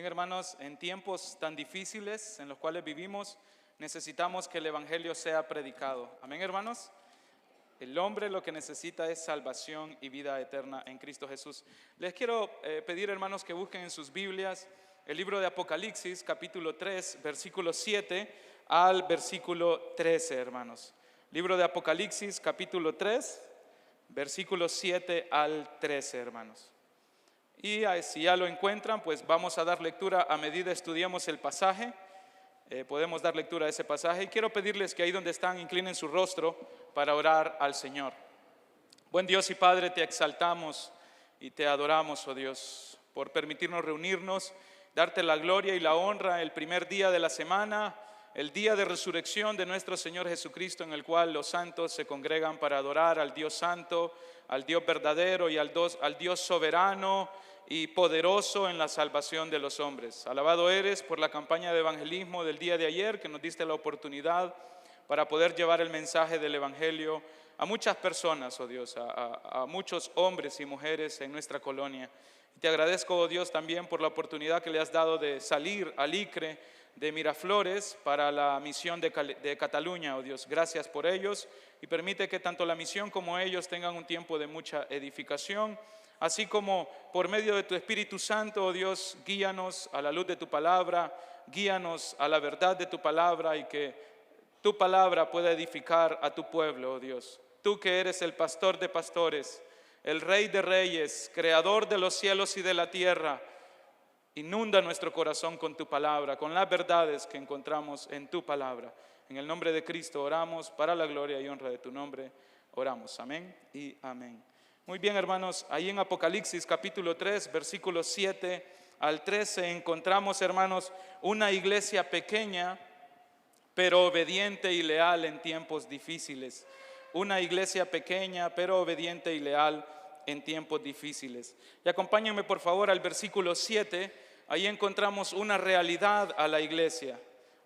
Bien, hermanos, en tiempos tan difíciles en los cuales vivimos, necesitamos que el Evangelio sea predicado. Amén, hermanos. El hombre lo que necesita es salvación y vida eterna en Cristo Jesús. Les quiero pedir, hermanos, que busquen en sus Biblias el libro de Apocalipsis, capítulo 3, versículo 7 al versículo 13, hermanos. Libro de Apocalipsis, capítulo 3, versículo 7 al 13, hermanos. Y si ya lo encuentran, pues vamos a dar lectura a medida estudiamos el pasaje. Podemos dar lectura a ese pasaje. Y quiero pedirles que ahí donde están inclinen su rostro para orar al Señor. Buen Dios y Padre, te exaltamos y te adoramos, oh Dios, por permitirnos reunirnos, darte la gloria y la honra el primer día de la semana, el día de resurrección de nuestro Señor Jesucristo, en el cual los santos se congregan para adorar al Dios santo, al Dios verdadero y al Dios soberano y poderoso en la salvación de los hombres. Alabado eres por la campaña de evangelismo del día de ayer, que nos diste la oportunidad para poder llevar el mensaje del Evangelio a muchas personas, oh Dios, a muchos hombres y mujeres en nuestra colonia. Y te agradezco, oh Dios, también por la oportunidad que le has dado de salir al ICRE de Miraflores para la misión de Cataluña, oh Dios. Gracias por ellos y permite que tanto la misión como ellos tengan un tiempo de mucha edificación, así como por medio de tu Espíritu Santo, oh Dios, guíanos a la luz de tu palabra, guíanos a la verdad de tu palabra y que tu palabra pueda edificar a tu pueblo, oh Dios. Tú que eres el pastor de pastores, el Rey de reyes, creador de los cielos y de la tierra, inunda nuestro corazón con tu palabra, con las verdades que encontramos en tu palabra. En el nombre de Cristo oramos, para la gloria y honra de tu nombre oramos. Amén y amén. Muy bien, hermanos, ahí en Apocalipsis capítulo 3, versículos 7 al 13 encontramos, hermanos, una iglesia pequeña, pero obediente y leal en tiempos difíciles. Una iglesia pequeña, pero obediente y leal en tiempos difíciles. Y acompáñenme por favor al versículo 7, ahí encontramos una realidad a la iglesia.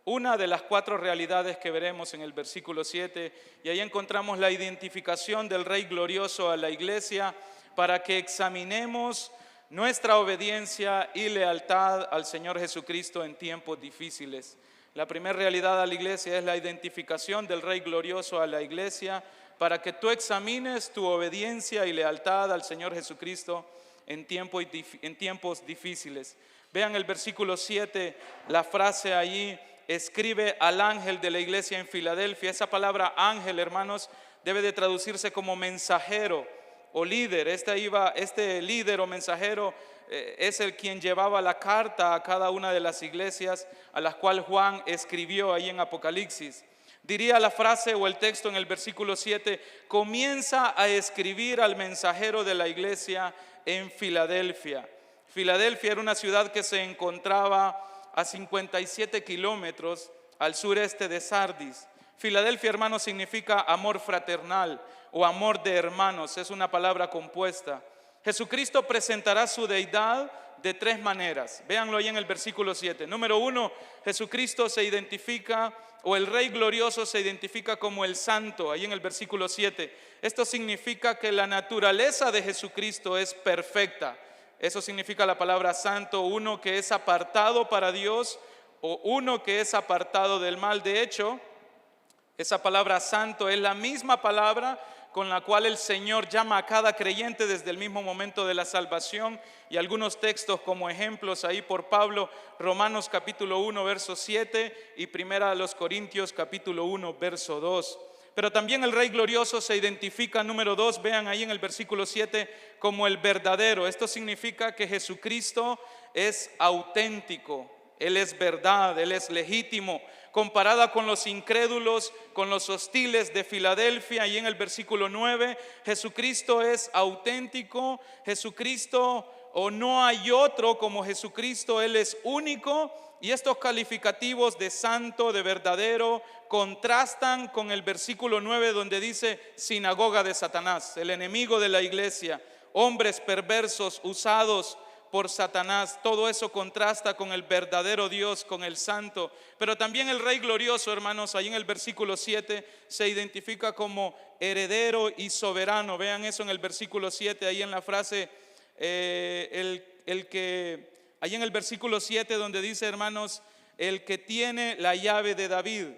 Una de las 4 realidades que veremos en el versículo 7, y ahí encontramos la identificación del Rey glorioso a la iglesia para que examinemos nuestra obediencia y lealtad al Señor Jesucristo en tiempos difíciles. La primera realidad a la iglesia es la identificación del Rey glorioso a la iglesia para que tú examines tu obediencia y lealtad al Señor Jesucristo en tiempos difíciles. Vean el versículo 7, la frase allí, escribe al ángel de la iglesia en Filadelfia. Esa palabra ángel, hermanos, debe de traducirse como mensajero o líder. Este líder o mensajero es el quien llevaba la carta a cada una de las iglesias a las cuales Juan escribió ahí en Apocalipsis. Diría la frase o el texto en el versículo 7, comienza a escribir al mensajero de la iglesia en Filadelfia. Filadelfia era una ciudad que se encontraba a 57 kilómetros al sureste de Sardis. Filadelfia, hermanos, significa amor fraternal o amor de hermanos, es una palabra compuesta. Jesucristo presentará su deidad de 3 maneras. Véanlo ahí en el versículo 7. Número 1, Jesucristo se identifica, o el Rey glorioso se identifica como el Santo, ahí en el versículo 7. Esto significa que la naturaleza de Jesucristo es perfecta. Eso significa la palabra santo, uno que es apartado para Dios o uno que es apartado del mal. De hecho, esa palabra santo es la misma palabra con la cual el Señor llama a cada creyente desde el mismo momento de la salvación, y algunos textos como ejemplos ahí por Pablo, Romanos capítulo 1 verso 7 y Primera de los Corintios capítulo 1 verso 2. Pero también el Rey glorioso se identifica, número 2, vean ahí en el versículo 7, como el verdadero. Esto significa que Jesucristo es auténtico, Él es verdad, Él es legítimo. Comparada con los incrédulos, con los hostiles de Filadelfia, y en el versículo 9, Jesucristo es auténtico, Jesucristo, o no hay otro como Jesucristo, Él es único. Y estos calificativos de santo, de verdadero, contrastan con el versículo 9 donde dice sinagoga de Satanás, el enemigo de la iglesia, hombres perversos usados por Satanás. Todo eso contrasta con el verdadero Dios, con el santo. Pero también el Rey glorioso, hermanos, ahí en el versículo 7 se identifica como heredero y soberano. Vean eso en el versículo 7, ahí en la frase el que ahí en el versículo 7 donde dice, hermanos, el que tiene la llave de David.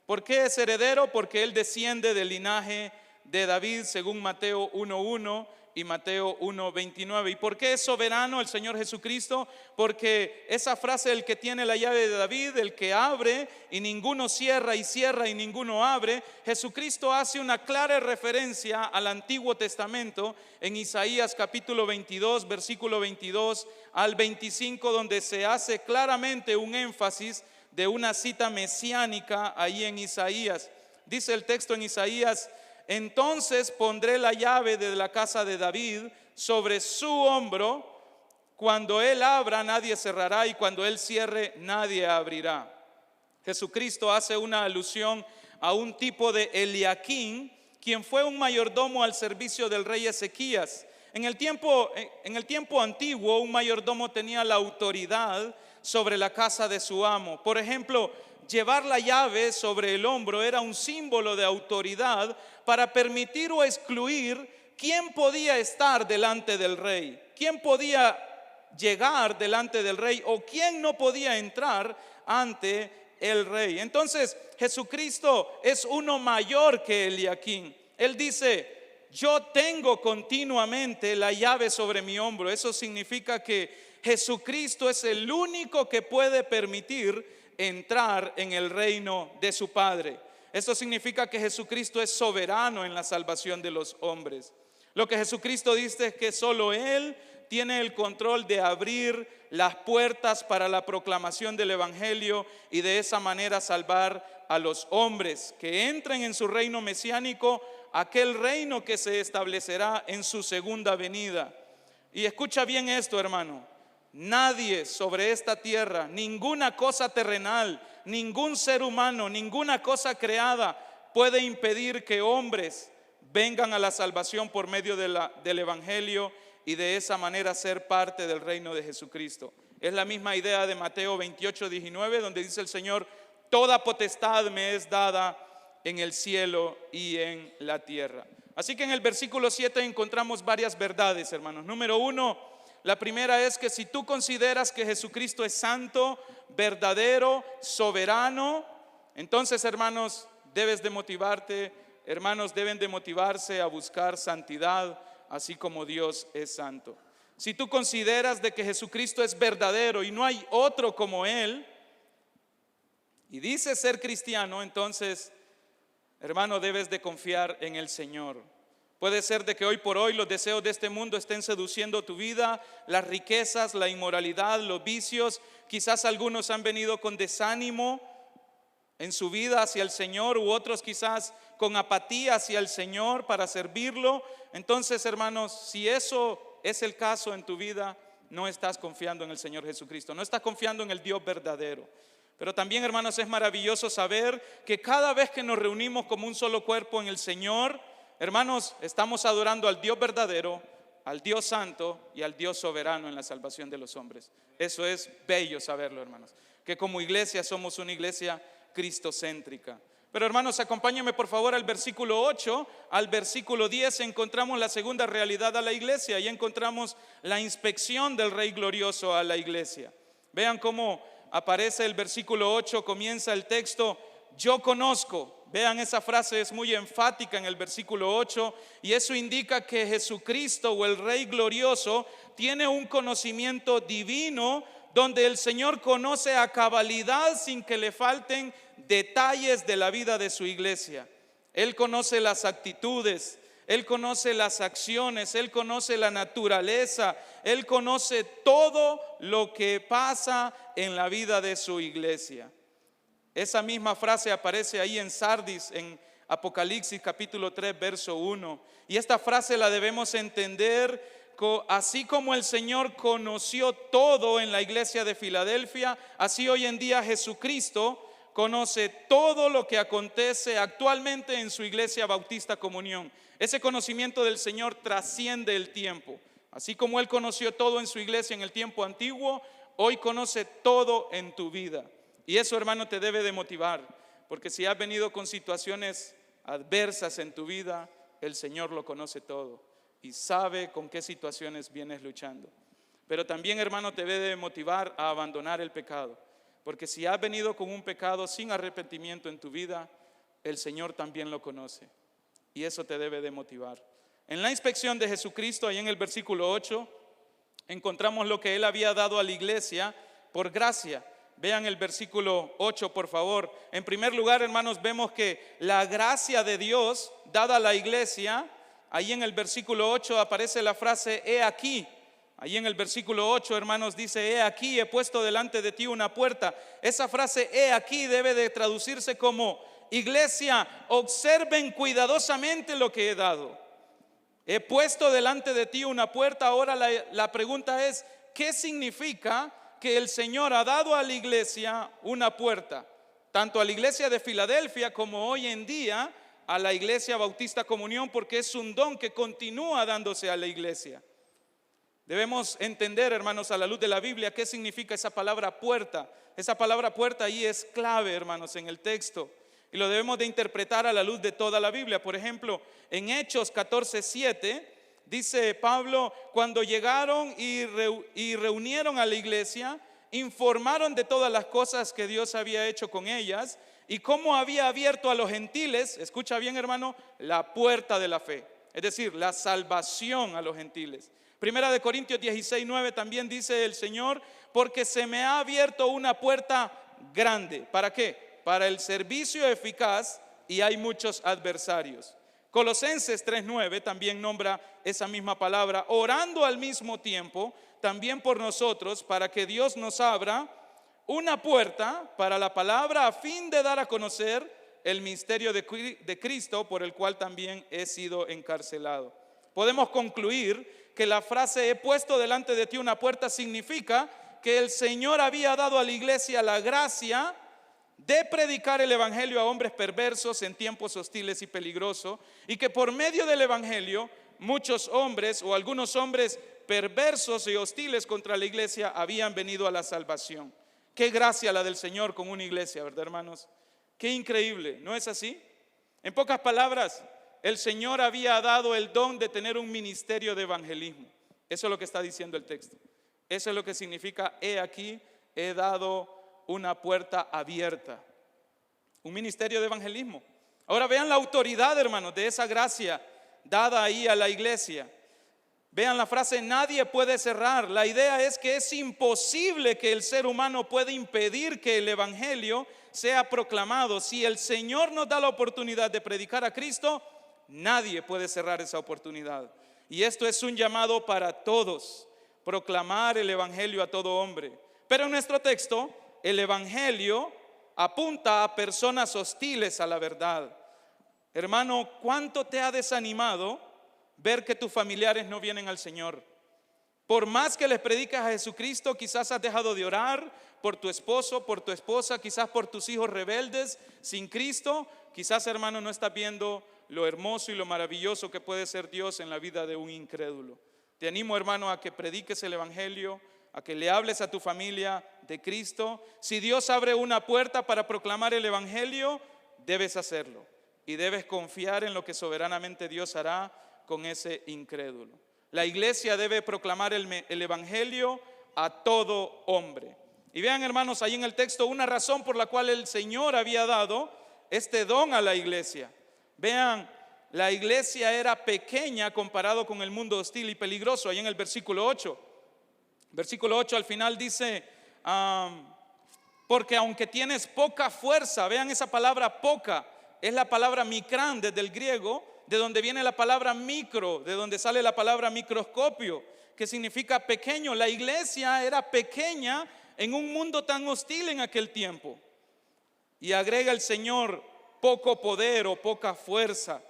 ¿Por qué es heredero? Porque él desciende del linaje de David según Mateo 1:1 y Mateo 1:29. ¿Y por qué es soberano el Señor Jesucristo? Porque esa frase, el que tiene la llave de David, el que abre y ninguno cierra y cierra y ninguno abre, Jesucristo hace una clara referencia al Antiguo Testamento en Isaías capítulo 22, versículo 22 al 25, donde se hace claramente un énfasis de una cita mesiánica ahí en Isaías. Dice el texto en Isaías: entonces pondré la llave de la casa de David sobre su hombro. Cuando él abra, nadie cerrará, y cuando él cierre, nadie abrirá. Jesucristo hace una alusión a un tipo de Eliaquín, quien fue un mayordomo al servicio del rey Ezequías. En el tiempo antiguo, un mayordomo tenía la autoridad sobre la casa de su amo. Por ejemplo, llevar la llave sobre el hombro era un símbolo de autoridad para permitir o excluir quién podía estar delante del rey, quién podía llegar delante del rey o quién no podía entrar ante el rey. Entonces Jesucristo es uno mayor que Eliaquín. Él dice: yo tengo continuamente la llave sobre mi hombro. Eso significa que Jesucristo es el único que puede permitir entrar en el reino de su Padre. Esto significa que Jesucristo es soberano en la salvación de los hombres. Lo que Jesucristo dice es que solo Él tiene el control de abrir las puertas para la proclamación del Evangelio y de esa manera salvar a los hombres que entren en su reino mesiánico, aquel reino que se establecerá en su segunda venida. Y escucha bien esto, hermano: nadie sobre esta tierra, ninguna cosa terrenal, ningún ser humano, ninguna cosa creada puede impedir que hombres vengan a la salvación por medio del Evangelio y de esa manera ser parte del reino de Jesucristo. Es la misma idea de Mateo 28:19, donde dice el Señor: toda potestad me es dada en el cielo y en la tierra. Así que en el versículo 7 encontramos varias verdades, hermanos. Número 1, la primera es que si tú consideras que Jesucristo es santo, verdadero, soberano, entonces, hermanos, debes de motivarte, hermanos deben de motivarse a buscar santidad, así como Dios es santo. Si tú consideras de que Jesucristo es verdadero y no hay otro como Él, y dices ser cristiano, entonces, hermano, debes de confiar en el Señor. Puede ser de que hoy por hoy los deseos de este mundo estén seduciendo tu vida, las riquezas, la inmoralidad, los vicios. Quizás algunos han venido con desánimo en su vida hacia el Señor, u otros quizás con apatía hacia el Señor para servirlo. Entonces, hermanos, si eso es el caso en tu vida, no estás confiando en el Señor Jesucristo, no estás confiando en el Dios verdadero. Pero también, hermanos, es maravilloso saber que cada vez que nos reunimos como un solo cuerpo en el Señor, hermanos, estamos adorando al Dios verdadero, al Dios santo y al Dios soberano en la salvación de los hombres. Eso es bello saberlo, hermanos, que como iglesia somos una iglesia cristocéntrica. Pero, hermanos, acompáñenme por favor al versículo 8, al versículo 10 encontramos la segunda realidad a la iglesia y encontramos la inspección del Rey glorioso a la iglesia. Vean cómo aparece el versículo 8, comienza el texto: yo conozco. Vean, esa frase es muy enfática en el versículo 8 y eso indica que Jesucristo o el Rey glorioso tiene un conocimiento divino donde el Señor conoce a cabalidad sin que le falten detalles de la vida de su iglesia. Él conoce las actitudes, Él conoce las acciones, Él conoce la naturaleza, Él conoce todo lo que pasa en la vida de su iglesia. Esa misma frase aparece ahí en Sardis, en Apocalipsis capítulo 3, verso 1. Y esta frase la debemos entender así como el Señor conoció todo en la iglesia de Filadelfia, así hoy en día Jesucristo conoce todo lo que acontece actualmente en su iglesia Bautista Comunión. Ese conocimiento del Señor trasciende el tiempo. Así como Él conoció todo en su iglesia en el tiempo antiguo, hoy conoce todo en tu vida. Y eso, hermano, te debe de motivar, porque si has venido con situaciones adversas en tu vida, el Señor lo conoce todo y sabe con qué situaciones vienes luchando. Pero también, hermano, te debe de motivar a abandonar el pecado. Porque si has venido con un pecado sin arrepentimiento en tu vida, el Señor también lo conoce. Y eso te debe de motivar. En la inspección de Jesucristo, ahí en el versículo 8, encontramos lo que Él había dado a la iglesia por gracia. Vean el versículo 8, por favor. En primer lugar, hermanos, vemos que la gracia de Dios dada a la iglesia, ahí en el versículo 8 aparece la frase, he aquí. Ahí en el versículo 8, hermanos, dice, he aquí, he puesto delante de ti una puerta. Esa frase, he aquí, debe de traducirse como, iglesia, observen cuidadosamente lo que he dado. He puesto delante de ti una puerta. Ahora la pregunta es, ¿qué significa que el Señor ha dado a la iglesia una puerta? Tanto a la iglesia de Filadelfia como hoy en día a la iglesia Bautista Comunión, porque es un don que continúa dándose a la iglesia. Debemos entender, hermanos, a la luz de la Biblia, qué significa esa palabra puerta. Esa palabra puerta ahí es clave, hermanos, en el texto. Y lo debemos de interpretar a la luz de toda la Biblia. Por ejemplo, en Hechos 14:7, dice Pablo, cuando llegaron y reunieron a la iglesia, informaron de todas las cosas que Dios había hecho con ellas y cómo había abierto a los gentiles, escucha bien, hermano, la puerta de la fe. Es decir, la salvación a los gentiles. Primera de Corintios 16:9 también dice el Señor, porque se me ha abierto una puerta grande. ¿Para qué? Para el servicio eficaz y hay muchos adversarios. Colosenses 3:9 también nombra esa misma palabra, orando al mismo tiempo también por nosotros para que Dios nos abra una puerta para la palabra a fin de dar a conocer el misterio de Cristo, por el cual también he sido encarcelado. Podemos concluir que la frase he puesto delante de ti una puerta significa que el Señor había dado a la iglesia la gracia de predicar el evangelio a hombres perversos en tiempos hostiles y peligrosos, y que por medio del evangelio muchos hombres o algunos hombres perversos y hostiles contra la iglesia habían venido a la salvación. Qué gracia la del Señor con una iglesia, ¿verdad, hermanos? Qué increíble, ¿no es así? En pocas palabras, el Señor había dado el don de tener un ministerio de evangelismo. Eso es lo que está diciendo el texto. Eso es lo que significa, he aquí, he dado una puerta abierta. Un ministerio de evangelismo. Ahora vean la autoridad, hermanos, de esa gracia dada ahí a la iglesia. Vean la frase, nadie puede cerrar. La idea es que es imposible que el ser humano pueda impedir que el evangelio sea proclamado. Si el Señor nos da la oportunidad de predicar a Cristo, nadie puede cerrar esa oportunidad. Y esto es un llamado para todos, proclamar el evangelio a todo hombre. Pero en nuestro texto, el evangelio apunta a personas hostiles a la verdad. Hermano, ¿cuánto te ha desanimado ver que tus familiares no vienen al Señor? Por más que les predicas a Jesucristo, quizás has dejado de orar por tu esposo, por tu esposa, quizás por tus hijos rebeldes sin Cristo. Quizás, hermano, no estás viendo lo hermoso y lo maravilloso que puede ser Dios en la vida de un incrédulo. Te animo, hermano, a que prediques el evangelio, a que le hables a tu familia de Cristo. Si Dios abre una puerta para proclamar el evangelio, debes hacerlo y debes confiar en lo que soberanamente Dios hará con ese incrédulo. La iglesia debe proclamar el evangelio a todo hombre. Y vean, hermanos, ahí en el texto una razón por la cual el Señor había dado este don a la iglesia. Vean, la iglesia era pequeña comparado con el mundo hostil y peligroso. Ahí en el versículo 8. Versículo 8 al final dice, porque aunque tienes poca fuerza, vean esa palabra poca, es la palabra micrán desde el griego, de donde viene la palabra micro, de donde sale la palabra microscopio, que significa pequeño. La iglesia era pequeña en un mundo tan hostil en aquel tiempo. Y agrega el Señor, poco poder o poca fuerza.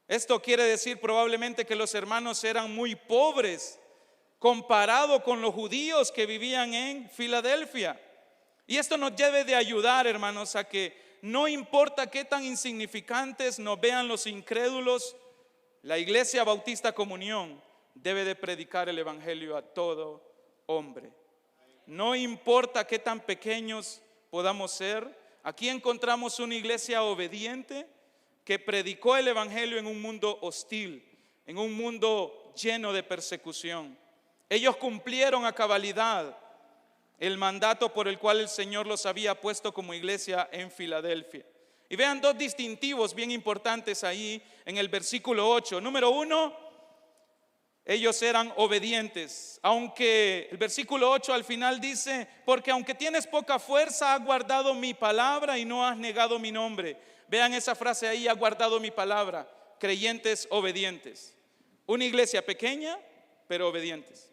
Esto quiere decir probablemente que los hermanos eran muy pobres comparado con los judíos que vivían en Filadelfia. Y esto nos debe de ayudar, hermanos, a que no importa qué tan insignificantes nos vean los incrédulos, la Iglesia Bautista Comunión debe de predicar el evangelio a todo hombre. No importa qué tan pequeños podamos ser, aquí encontramos una iglesia obediente que predicó el evangelio en un mundo hostil, en un mundo lleno de persecución. Ellos cumplieron a cabalidad el mandato por el cual el Señor los había puesto como iglesia en Filadelfia. Y vean dos distintivos bien importantes ahí en el versículo 8. Número 1, ellos eran obedientes. Aunque el versículo 8 al final dice, porque aunque tienes poca fuerza, has guardado mi palabra y no has negado mi nombre. Vean esa frase ahí, has guardado mi palabra. Creyentes obedientes. Una iglesia pequeña, pero obedientes.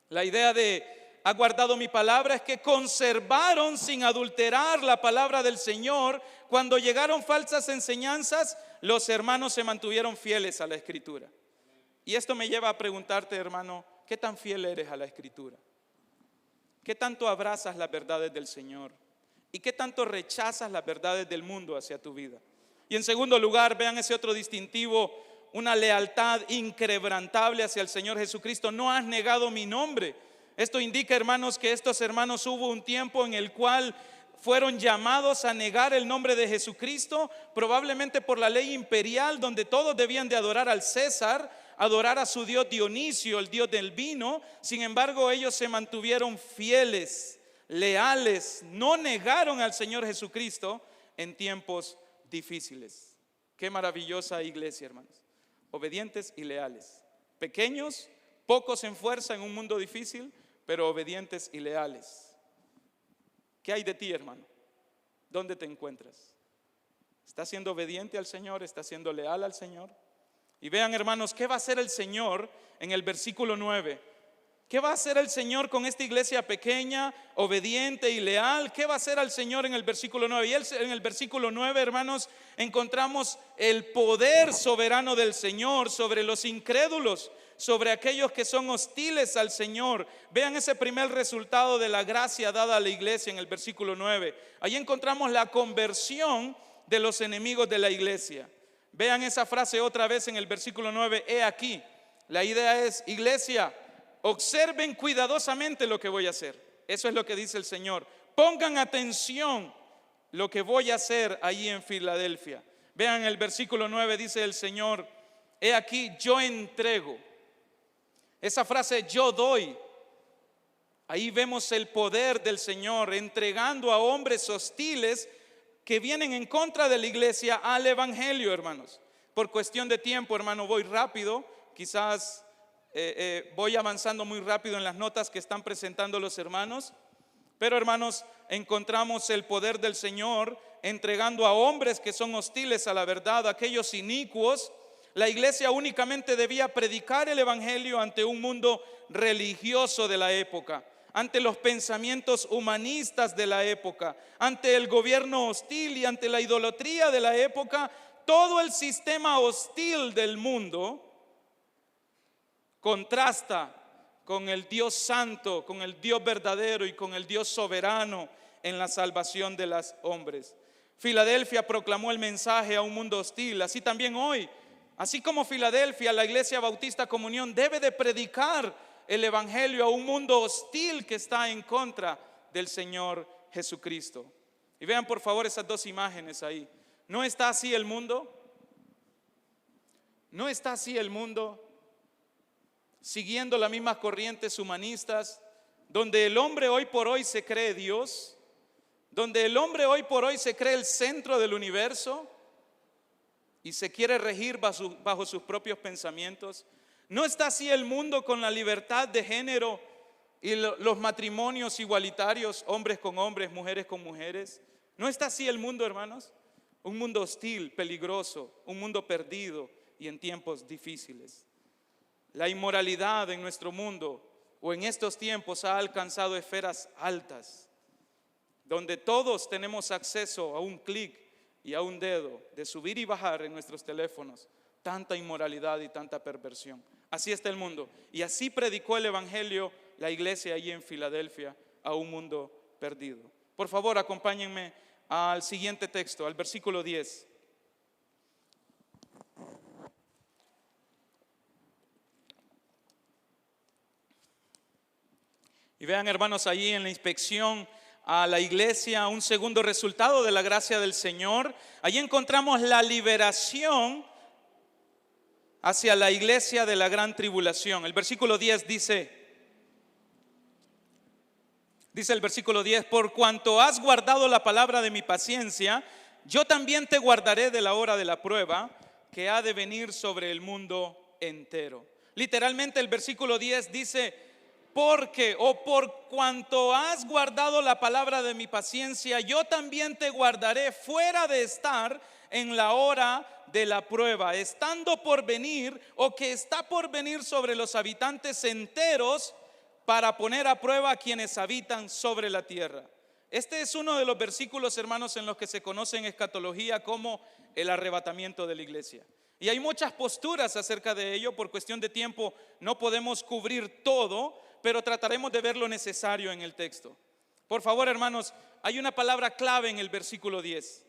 La idea de ha guardado mi palabra es que conservaron sin adulterar la palabra del Señor. Cuando llegaron falsas enseñanzas, los hermanos se mantuvieron fieles a la Escritura. Y esto me lleva a preguntarte, hermano, ¿qué tan fiel eres a la Escritura? ¿Qué tanto abrazas las verdades del Señor? ¿Y qué tanto rechazas las verdades del mundo hacia tu vida? Y en segundo lugar, vean ese otro distintivo, una lealtad inquebrantable hacia el Señor Jesucristo. No has negado mi nombre. Esto indica, hermanos, que estos hermanos hubo un tiempo en el cual fueron llamados a negar el nombre de Jesucristo, probablemente por la ley imperial, donde todos debían de adorar al César, adorar a su dios Dionisio, el dios del vino. Sin embargo, ellos se mantuvieron fieles, leales, no negaron al Señor Jesucristo en tiempos difíciles. Qué maravillosa iglesia, hermanos. Obedientes y leales, pequeños, pocos en fuerza en un mundo difícil, pero obedientes y leales. ¿Qué hay de ti, hermano? ¿Dónde te encuentras? ¿Estás siendo obediente al Señor? ¿Estás siendo leal al Señor? Y vean, hermanos, ¿qué va a hacer el Señor en el versículo 9? ¿Qué va a hacer el Señor con esta iglesia pequeña, obediente y leal? ¿Qué va a hacer el Señor en el versículo 9? Y en el versículo 9, hermanos, encontramos el poder soberano del Señor sobre los incrédulos, sobre aquellos que son hostiles al Señor. Vean ese primer resultado de la gracia dada a la iglesia en el versículo 9. Ahí encontramos la conversión de los enemigos de la iglesia. Vean esa frase otra vez en el versículo 9. He aquí, la idea es, iglesia, observen cuidadosamente lo que voy a hacer. Eso es lo que dice el Señor. Pongan atención lo que voy a hacer allí en Filadelfia. Vean el versículo 9, dice el Señor, he aquí, yo entrego. Esa frase, yo doy. Ahí vemos el poder del Señor entregando a hombres hostiles que vienen en contra de la iglesia al evangelio, hermanos. Por cuestión de tiempo, hermano, voy rápido. Quizás voy avanzando muy rápido en las notas que están presentando los hermanos. Pero, hermanos, encontramos el poder del Señor entregando a hombres que son hostiles a la verdad, aquellos inicuos. La iglesia únicamente debía predicar el evangelio ante un mundo religioso de la época, ante los pensamientos humanistas de la época, ante el gobierno hostil y ante la idolatría de la época. Todo el sistema hostil del mundo contrasta con el Dios santo, con el Dios verdadero y con el Dios soberano en la salvación de los hombres. Filadelfia proclamó el mensaje a un mundo hostil. Así también hoy, así como Filadelfia, la Iglesia Bautista Comunión debe de predicar el evangelio a un mundo hostil que está en contra del Señor Jesucristo. Y vean por favor esas dos imágenes ahí. ¿No está así el mundo? ¿No está así el mundo? Siguiendo las mismas corrientes humanistas, donde el hombre hoy por hoy se cree Dios, donde el hombre hoy por hoy se cree el centro del universo y se quiere regir bajo sus propios pensamientos. ¿No está así el mundo con la libertad de género y los matrimonios igualitarios, hombres con hombres, mujeres con mujeres? ¿No está así el mundo, hermanos? Un mundo hostil, peligroso, un mundo perdido y en tiempos difíciles. La inmoralidad en nuestro mundo o en estos tiempos ha alcanzado esferas altas, donde todos tenemos acceso a un clic y a un dedo de subir y bajar en nuestros teléfonos tanta inmoralidad y tanta perversión. Así está el mundo. Y así predicó el evangelio la iglesia allí en Filadelfia a un mundo perdido. Por favor, acompáñenme al siguiente texto, al versículo 10. Y vean, hermanos, allí en la inspección a la iglesia, un segundo resultado de la gracia del Señor. Allí encontramos la liberación hacia la iglesia de la gran tribulación. El versículo 10 dice, Dice el versículo 10, por cuanto has guardado la palabra de mi paciencia, yo también te guardaré de la hora de la prueba que ha de venir sobre el mundo entero. Literalmente el versículo 10 dice, porque o por cuanto has guardado la palabra de mi paciencia, yo también te guardaré fuera de estar en la hora de la prueba, estando por venir o que está por venir sobre los habitantes enteros, para poner a prueba a quienes habitan sobre la tierra. Este es uno de los versículos, hermanos, en los que se conoce en escatología como el arrebatamiento de la iglesia. Y hay muchas posturas acerca de ello. Por cuestión de tiempo no podemos cubrir todo, pero trataremos de ver lo necesario en el texto. Por favor, hermanos, hay una palabra clave en el versículo 10.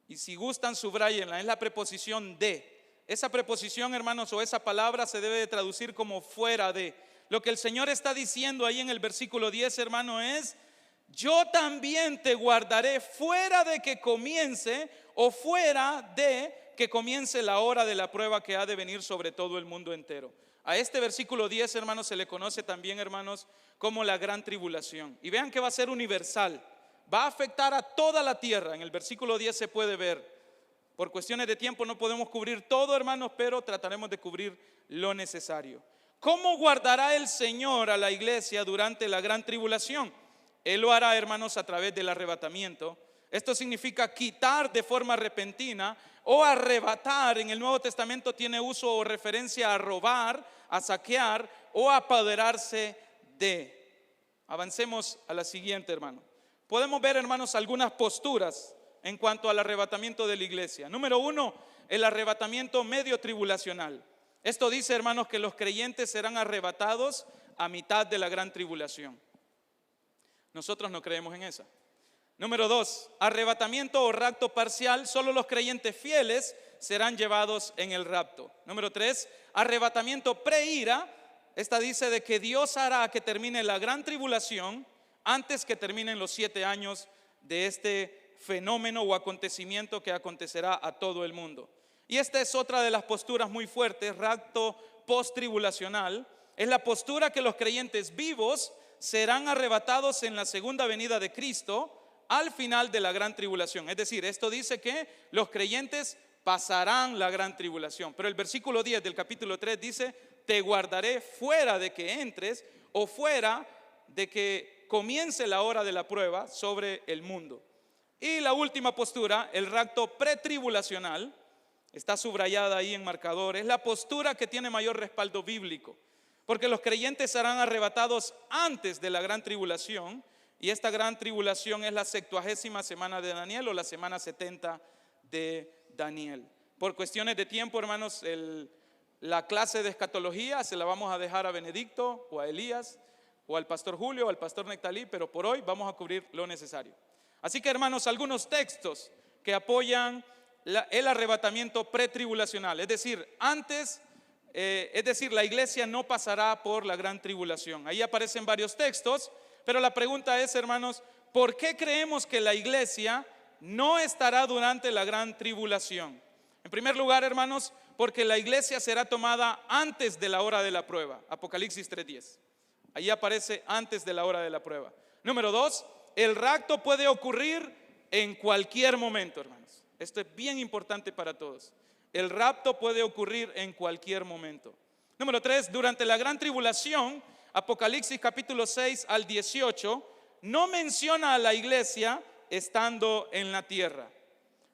Y si gustan, subrayenla, es la preposición de. Esa preposición, hermanos, o esa palabra se debe de traducir como fuera de. Lo que el Señor está diciendo ahí en el versículo 10, hermano, es: yo también te guardaré fuera de que comience o fuera de que comience la hora de la prueba que ha de venir sobre todo el mundo entero. A este versículo 10, hermanos, se le conoce también, hermanos, como la gran tribulación. Y vean que va a ser universal, va a afectar a toda la tierra. En el versículo 10 se puede ver. Por cuestiones de tiempo no podemos cubrir todo, hermanos, pero trataremos de cubrir lo necesario. ¿Cómo guardará el Señor a la iglesia durante la gran tribulación? Él lo hará, hermanos, a través del arrebatamiento. Esto significa quitar de forma repentina o arrebatar. En el Nuevo Testamento tiene uso o referencia a robar, a saquear o a apoderarse de. Avancemos a la siguiente, hermano. Podemos ver, hermanos, algunas posturas en cuanto al arrebatamiento de la iglesia. Número 1, el arrebatamiento medio tribulacional. Esto dice, hermanos, que los creyentes serán arrebatados a mitad de la gran tribulación. Nosotros no creemos en esa. Número 2, arrebatamiento o rapto parcial. Solo los creyentes fieles serán llevados en el rapto. Número 3, arrebatamiento preira. Esta dice de que Dios hará que termine la gran tribulación antes que terminen los 7 años de este fenómeno o acontecimiento que acontecerá a todo el mundo. Y esta es otra de las posturas muy fuertes, rapto post-tribulacional. Es la postura que los creyentes vivos serán arrebatados en la segunda venida de Cristo al final de la gran tribulación. Es decir, esto dice que los creyentes pasarán la gran tribulación. Pero el versículo 10 del capítulo 3 dice: te guardaré fuera de que entres o fuera de que comience la hora de la prueba sobre el mundo. Y la última postura, el rapto pretribulacional, está subrayada ahí en marcador. Es la postura que tiene mayor respaldo bíblico, porque los creyentes serán arrebatados antes de la gran tribulación. Y esta gran tribulación es la 70ª semana de Daniel o la semana 70 de Daniel. Por cuestiones de tiempo, hermanos, la clase de escatología se la vamos a dejar a Benedicto o a Elías o al pastor Julio o al pastor Nectalí, pero por hoy vamos a cubrir lo necesario. Así que, hermanos, algunos textos que apoyan el arrebatamiento pretribulacional, es decir, la iglesia no pasará por la gran tribulación. Ahí aparecen varios textos, pero la pregunta es, hermanos, ¿por qué creemos que la iglesia no estará durante la gran tribulación? En primer lugar, hermanos, porque la iglesia será tomada antes de la hora de la prueba. Apocalipsis 3:10. Ahí aparece antes de la hora de la prueba. Número 2, el rapto puede ocurrir en cualquier momento, hermanos. Esto es bien importante para todos. El rapto puede ocurrir en cualquier momento. Número 3, durante la gran tribulación, Apocalipsis capítulo 6 al 18, no menciona a la iglesia estando en la tierra.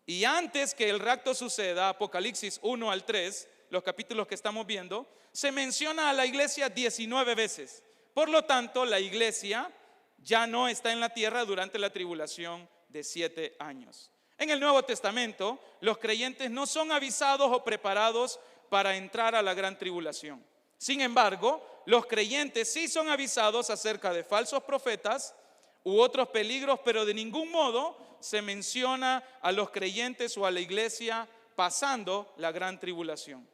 Y antes que el rapto suceda, Apocalipsis 1 al 3, los capítulos que estamos viendo, se menciona a la iglesia 19 veces. Por lo tanto, la iglesia ya no está en la tierra durante la tribulación de 7 años. En el Nuevo Testamento, los creyentes no son avisados o preparados para entrar a la gran tribulación. Sin embargo, los creyentes sí son avisados acerca de falsos profetas u otros peligros, pero de ningún modo se menciona a los creyentes o a la iglesia pasando la gran tribulación.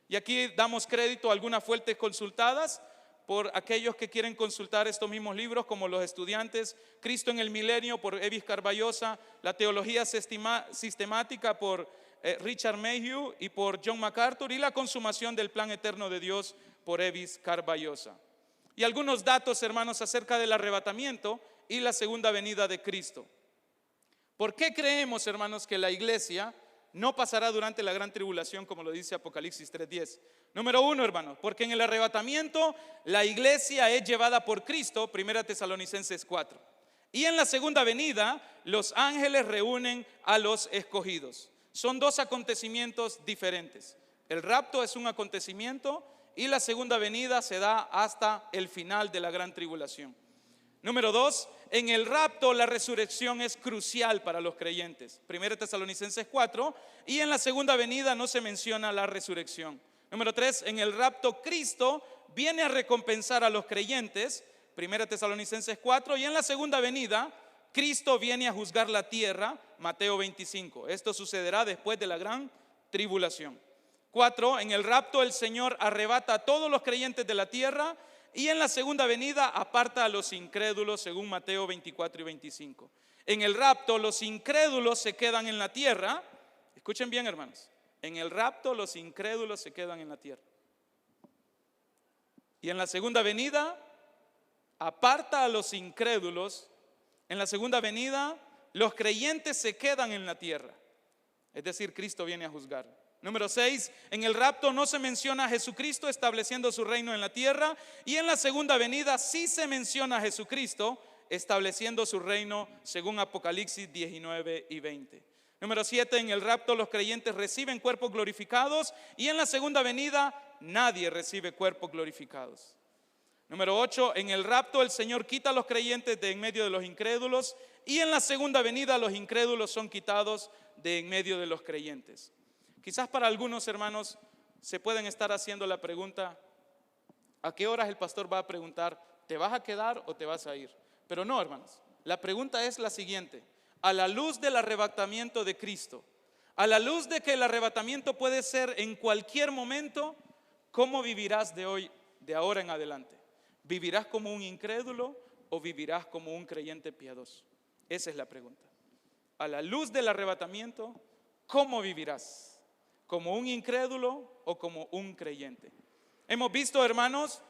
Y aquí damos crédito a algunas fuentes consultadas por aquellos que quieren consultar estos mismos libros, como los estudiantes: Cristo en el Milenio por Evis Carballosa, La Teología Sistemática por Richard Mayhew y por John MacArthur, y La Consumación del Plan Eterno de Dios por Evis Carballosa. Y algunos datos, hermanos, acerca del arrebatamiento y la segunda venida de Cristo. ¿Por qué creemos, hermanos, que la iglesia no pasará durante la gran tribulación, como lo dice Apocalipsis 3:10? Número 1, hermanos, porque en el arrebatamiento la iglesia es llevada por Cristo, 1 Tesalonicenses 4. Y en la segunda venida los ángeles reúnen a los escogidos. Son dos acontecimientos diferentes. El rapto es un acontecimiento y la segunda venida se da hasta el final de la gran tribulación. Número 2, en el rapto la resurrección es crucial para los creyentes. 1 Tesalonicenses 4, y en la segunda venida no se menciona la resurrección. Número 3, en el rapto Cristo viene a recompensar a los creyentes. 1 Tesalonicenses 4, y en la segunda venida Cristo viene a juzgar la tierra. Mateo 25. Esto sucederá después de la gran tribulación. 4, en el rapto el Señor arrebata a todos los creyentes de la tierra, y en la segunda venida aparta a los incrédulos, según Mateo 24 y 25. En el rapto los incrédulos se quedan en la tierra. Escuchen bien, hermanos. En el rapto los incrédulos se quedan en la tierra. Y en la segunda venida aparta a los incrédulos. En la segunda venida los creyentes se quedan en la tierra. Es decir, Cristo viene a juzgar. Número 6, en el rapto no se menciona a Jesucristo estableciendo su reino en la tierra, y en la segunda venida sí se menciona a Jesucristo estableciendo su reino, según Apocalipsis 19 y 20. Número 7, en el rapto los creyentes reciben cuerpos glorificados, y en la segunda venida nadie recibe cuerpos glorificados. Número 8, en el rapto el Señor quita a los creyentes de en medio de los incrédulos, y en la segunda venida los incrédulos son quitados de en medio de los creyentes. Quizás para algunos hermanos se pueden estar haciendo la pregunta: ¿a qué horas el pastor va a preguntar, ¿te vas a quedar o te vas a ir? Pero no, hermanos, la pregunta es la siguiente: a la luz del arrebatamiento de Cristo, a la luz de que el arrebatamiento puede ser en cualquier momento, ¿cómo vivirás de ahora en adelante? ¿Vivirás como un incrédulo o vivirás como un creyente piadoso? Esa es la pregunta. A la luz del arrebatamiento, ¿cómo vivirás? ¿Como un incrédulo o como un creyente? Hemos visto, hermanos,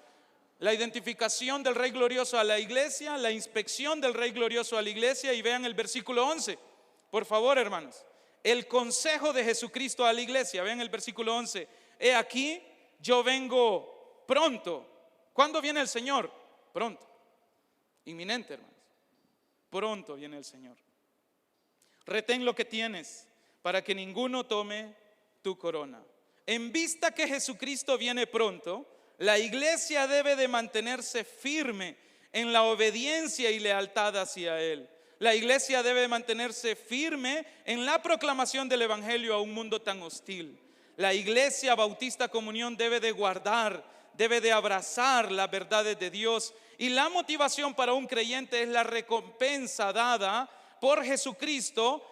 la identificación del Rey Glorioso a la iglesia, la inspección del Rey Glorioso a la iglesia, y vean el versículo 11. Por favor, hermanos, el consejo de Jesucristo a la iglesia. Vean el versículo 11. He aquí, yo vengo pronto. ¿Cuándo viene el Señor? Pronto. Inminente, hermanos. Pronto viene el Señor. Retén lo que tienes para que ninguno tome tu corona. En vista que Jesucristo viene pronto, la iglesia debe de mantenerse firme en la obediencia y lealtad hacia Él. La iglesia debe de mantenerse firme en la proclamación del evangelio a un mundo tan hostil. La iglesia Bautista Comunión debe de guardar, debe de abrazar las verdades de Dios, y la motivación para un creyente es la recompensa dada por Jesucristo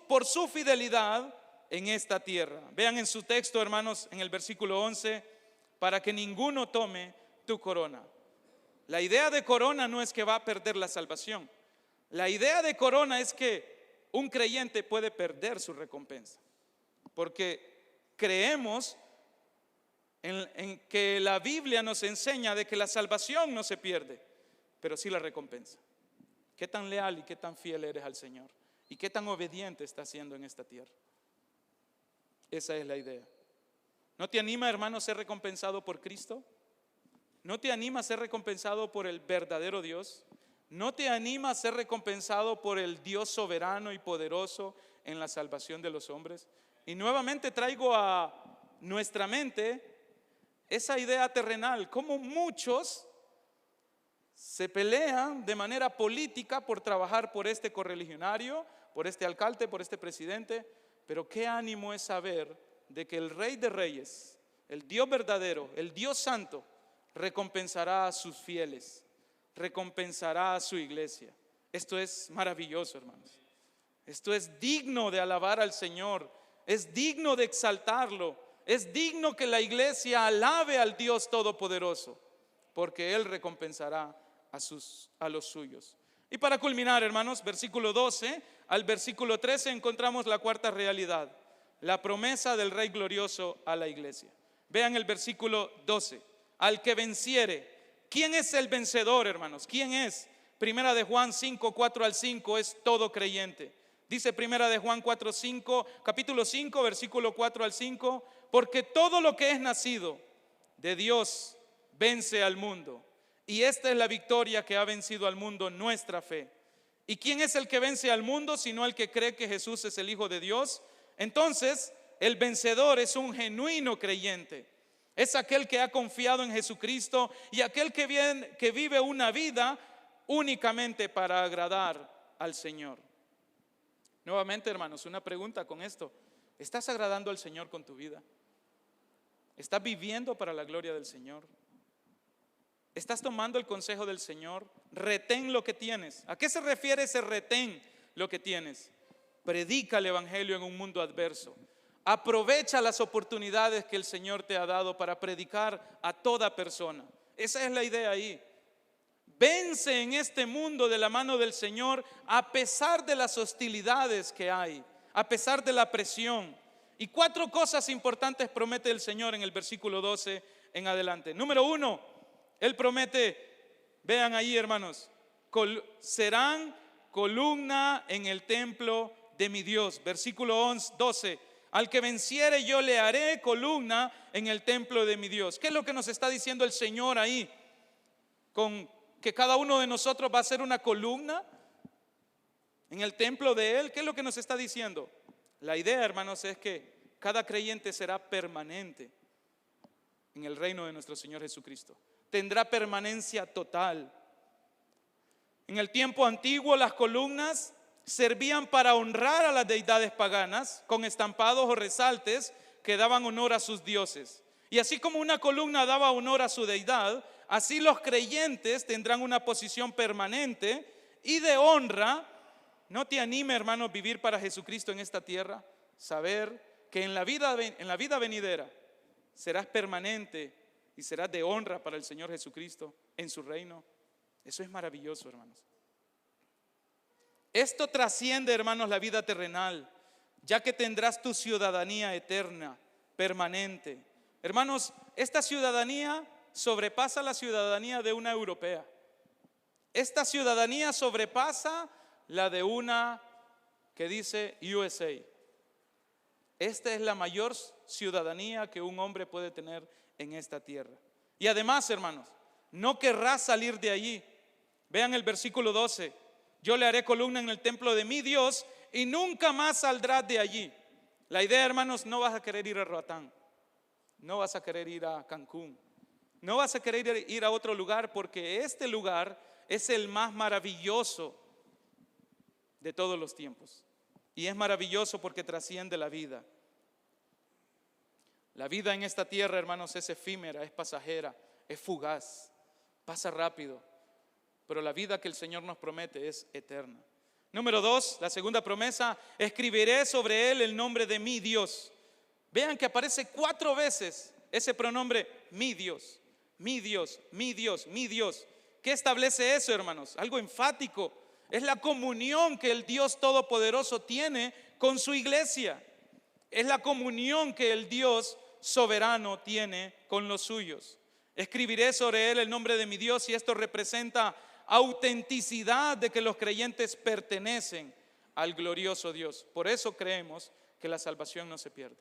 por su fidelidad en esta tierra. Vean en su texto, hermanos, en el versículo 11, para que ninguno tome tu corona. La idea de corona no es que va a perder la salvación. La idea de corona es que un creyente puede perder su recompensa, porque creemos en que la Biblia nos enseña de que la salvación no se pierde, pero sí la recompensa. ¿Qué tan leal y qué tan fiel eres al Señor? ¿Y qué tan obediente estás siendo en esta tierra? Esa es la idea. ¿No te anima, hermano, a ser recompensado por Cristo? ¿No te anima a ser recompensado por el verdadero Dios? ¿No te anima a ser recompensado por el Dios soberano y poderoso en la salvación de los hombres? Y nuevamente traigo a nuestra mente esa idea terrenal, como muchos se pelean de manera política por trabajar por este correligionario, por este alcalde, por este presidente. Pero qué ánimo es saber de que el Rey de Reyes, el Dios verdadero, el Dios santo, recompensará a sus fieles, recompensará a su iglesia. Esto es maravilloso, hermanos. Esto es digno de alabar al Señor, es digno de exaltarlo, es digno que la iglesia alabe al Dios Todopoderoso, porque Él recompensará a los suyos. Y para culminar, hermanos, versículo 12 al versículo 13 encontramos la cuarta realidad, la promesa del Rey Glorioso a la iglesia. Vean el versículo 12. Al que venciere. ¿Quién es el vencedor, hermanos? ¿Quién es? Primera de Juan 5, 4 al 5 es todo creyente. Dice Primera de Juan 4, 5, capítulo 5, versículo 4 al 5, porque todo lo que es nacido de Dios vence al mundo. Y esta es la victoria que ha vencido al mundo, nuestra fe. ¿Y quién es el que vence al mundo sino el que cree que Jesús es el Hijo de Dios? Entonces, el vencedor es un genuino creyente. Es aquel que ha confiado en Jesucristo y aquel que vive una vida únicamente para agradar al Señor. Nuevamente, hermanos, una pregunta con esto. ¿Estás agradando al Señor con tu vida? ¿Estás viviendo para la gloria del Señor? ¿Estás tomando el consejo del Señor? Retén lo que tienes. ¿A qué se refiere ese retén lo que tienes? Predica el evangelio en un mundo adverso. Aprovecha las oportunidades que el Señor te ha dado para predicar a toda persona. Esa es la idea ahí. Vence en este mundo de la mano del Señor a pesar de las hostilidades que hay, a pesar de la presión. Y 4 cosas importantes promete el Señor en el versículo 12 en adelante. Número 1, Él promete, vean ahí hermanos, serán columna en el templo de mi Dios. Versículo 12, al que venciere yo le haré columna en el templo de mi Dios. ¿Qué es lo que nos está diciendo el Señor ahí? Con que cada uno de nosotros va a ser una columna en el templo de Él. ¿Qué es lo que nos está diciendo? La idea, hermanos, es que cada creyente será permanente en el reino de nuestro Señor Jesucristo. Tendrá permanencia total. En el tiempo antiguo las columnas servían para honrar a las deidades paganas con estampados o resaltes que daban honor a sus dioses. Y así como una columna daba honor a su deidad, así los creyentes tendrán una posición permanente y de honra. ¿No te anime, hermano, vivir para Jesucristo en esta tierra? Saber que en la vida venidera serás permanente y serás de honra para el Señor Jesucristo en su reino. Eso es maravilloso, hermanos. Esto trasciende, hermanos, la vida terrenal, ya que tendrás tu ciudadanía eterna, permanente. Hermanos, esta ciudadanía sobrepasa la ciudadanía de una europea. Esta ciudadanía sobrepasa la de una que dice USA. Esta es la mayor ciudadanía que un hombre puede tener en esta tierra. Y además, hermanos, no querrás salir de allí. Vean el versículo 12. Yo le haré columna en el templo de mi Dios y nunca más saldrás de allí. La idea, hermanos, no vas a querer ir a Roatán, no vas a querer ir a Cancún, no vas a querer ir a otro lugar, porque este lugar es el más maravilloso de todos los tiempos. Y es maravilloso porque trasciende la vida. La vida en esta tierra, hermanos, es efímera, es pasajera, es fugaz, pasa rápido. Pero la vida que el Señor nos promete es eterna. Número 2, la segunda promesa: escribiré sobre él el nombre de mi Dios. Vean que aparece 4 veces ese pronombre, mi Dios, mi Dios, mi Dios, mi Dios. ¿Qué establece eso, hermanos? Algo enfático. Es la comunión que el Dios Todopoderoso tiene con su iglesia. Es la comunión que el Dios soberano tiene con los suyos. Escribiré sobre él el nombre de mi Dios, y esto representa autenticidad de que los creyentes pertenecen al glorioso Dios. Por eso creemos que la salvación no se pierde.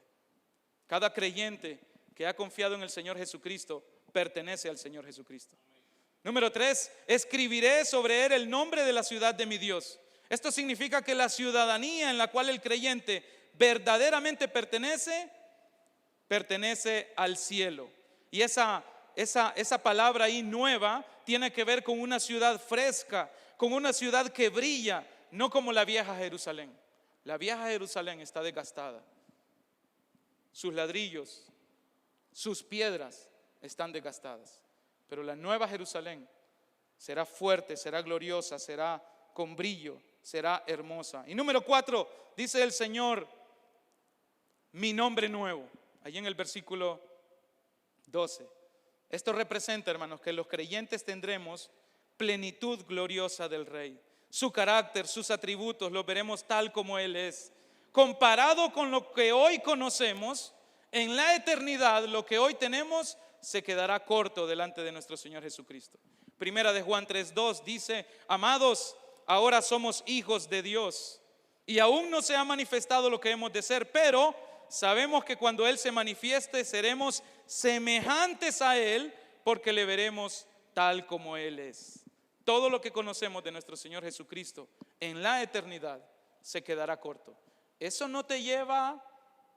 Cada creyente que ha confiado en el Señor Jesucristo pertenece al Señor Jesucristo. Número 3, escribiré sobre él el nombre de la ciudad de mi Dios. Esto significa que la ciudadanía en la cual el creyente verdaderamente pertenece al cielo. Y esa palabra ahí, nueva, tiene que ver con una ciudad fresca, con una ciudad que brilla, no como la vieja Jerusalén. La vieja Jerusalén está desgastada. Sus ladrillos, sus piedras están desgastadas. Pero la nueva Jerusalén será fuerte, será gloriosa, será con brillo, será hermosa. Y número 4, dice el Señor, mi nombre nuevo, allí en el versículo 12. Esto representa, hermanos, que los creyentes tendremos plenitud gloriosa del Rey. Su carácter, sus atributos, los veremos tal como Él es. Comparado con lo que hoy conocemos, en la eternidad lo que hoy tenemos se quedará corto delante de nuestro Señor Jesucristo. Primera de Juan 3:2 dice: amados, ahora somos hijos de Dios y aún no se ha manifestado lo que hemos de ser, pero sabemos que cuando Él se manifieste seremos semejantes a Él, porque le veremos tal como Él es. Todo lo que conocemos de nuestro Señor Jesucristo en la eternidad se quedará corto. Eso no te lleva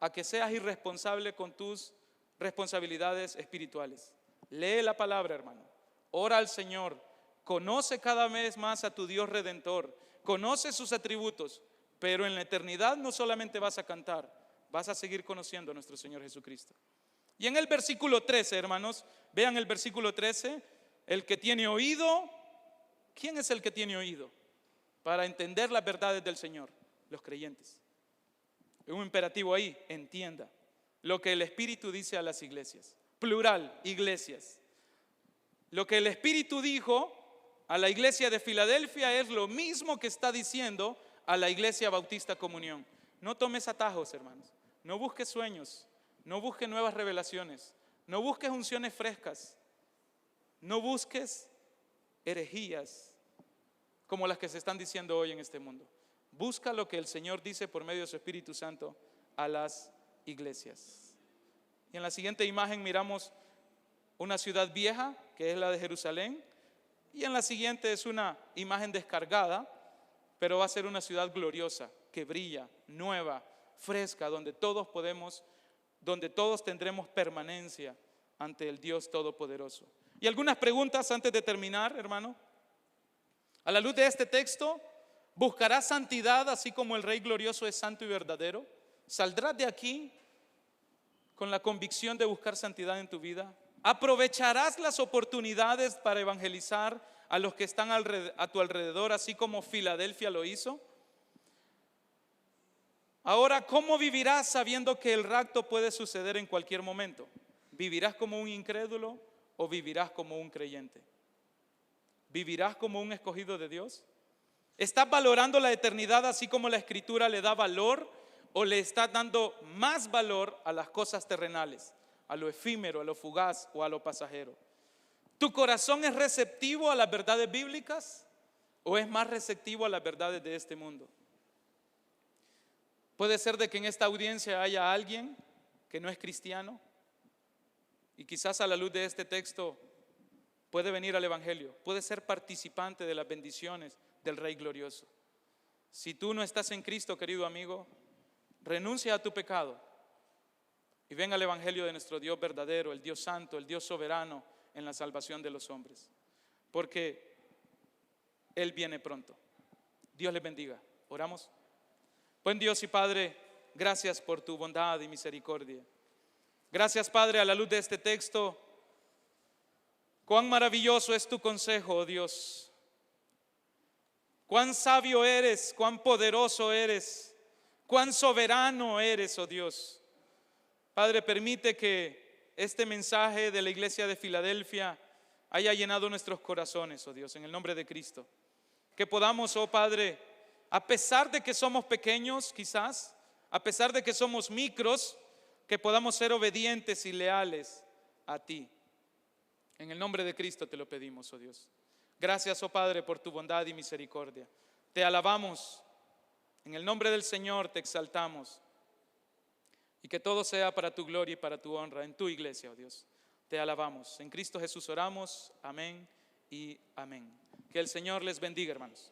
a que seas irresponsable con tus responsabilidades espirituales. Lee la palabra, hermano. Ora al Señor. Conoce cada vez más a tu Dios Redentor. Conoce sus atributos. Pero en la eternidad no solamente vas a cantar, vas a seguir conociendo a nuestro Señor Jesucristo. Y en el versículo 13, hermanos, vean el versículo 13. El que tiene oído, ¿quién es el que tiene oído para entender las verdades del Señor? Los creyentes. Es un imperativo ahí: entienda lo que el Espíritu dice a las iglesias. Plural, iglesias. Lo que el Espíritu dijo a la iglesia de Filadelfia es lo mismo que está diciendo a la iglesia Bautista Comunión. No tomes atajos, hermanos. No busques sueños. No busques nuevas revelaciones. No busques unciones frescas. No busques herejías como las que se están diciendo hoy en este mundo. Busca lo que el Señor dice por medio de su Espíritu Santo a las iglesias. Y en la siguiente imagen miramos una ciudad vieja, que es la de Jerusalén. Y en la siguiente es una imagen descargada, pero va a ser una ciudad gloriosa, que brilla, nueva, fresca, donde todos tendremos permanencia ante el Dios Todopoderoso. Y algunas preguntas antes de terminar, hermano. A la luz de este texto, ¿buscarás santidad así como el Rey glorioso es santo y verdadero? ¿Saldrás de aquí con la convicción de buscar santidad en tu vida? ¿Aprovecharás las oportunidades para evangelizar a los que están a tu alrededor, así como Filadelfia lo hizo? Ahora, ¿cómo vivirás sabiendo que el rapto puede suceder en cualquier momento? ¿Vivirás como un incrédulo o vivirás como un creyente? ¿Vivirás como un escogido de Dios? ¿Estás valorando la eternidad así como la Escritura le da valor, o le estás dando más valor a las cosas terrenales, a lo efímero, a lo fugaz o a lo pasajero? ¿Tu corazón es receptivo a las verdades bíblicas o es más receptivo a las verdades de este mundo? Puede ser de que en esta audiencia haya alguien que no es cristiano y quizás a la luz de este texto puede venir al Evangelio, puede ser participante de las bendiciones del Rey glorioso. Si tú no estás en Cristo, querido amigo, renuncia a tu pecado y ven al Evangelio de nuestro Dios verdadero, el Dios santo, el Dios soberano en la salvación de los hombres, porque Él viene pronto. Dios les bendiga. Oramos. Buen Dios y Padre, gracias por tu bondad y misericordia. Gracias, Padre, a la luz de este texto. Cuán maravilloso es tu consejo, oh Dios. Cuán sabio eres, cuán poderoso eres, cuán soberano eres, oh Dios. Padre, permite que este mensaje de la iglesia de Filadelfia haya llenado nuestros corazones, oh Dios, en el nombre de Cristo. Que podamos, oh Padre, a pesar de que somos pequeños quizás, a pesar de que somos micros, que podamos ser obedientes y leales a ti. En el nombre de Cristo te lo pedimos, oh Dios. Gracias, oh Padre, por tu bondad y misericordia. Te alabamos. En el nombre del Señor te exaltamos. Y que todo sea para tu gloria y para tu honra en tu iglesia, oh Dios. Te alabamos. En Cristo Jesús oramos. Amén y amén. Que el Señor les bendiga, hermanos.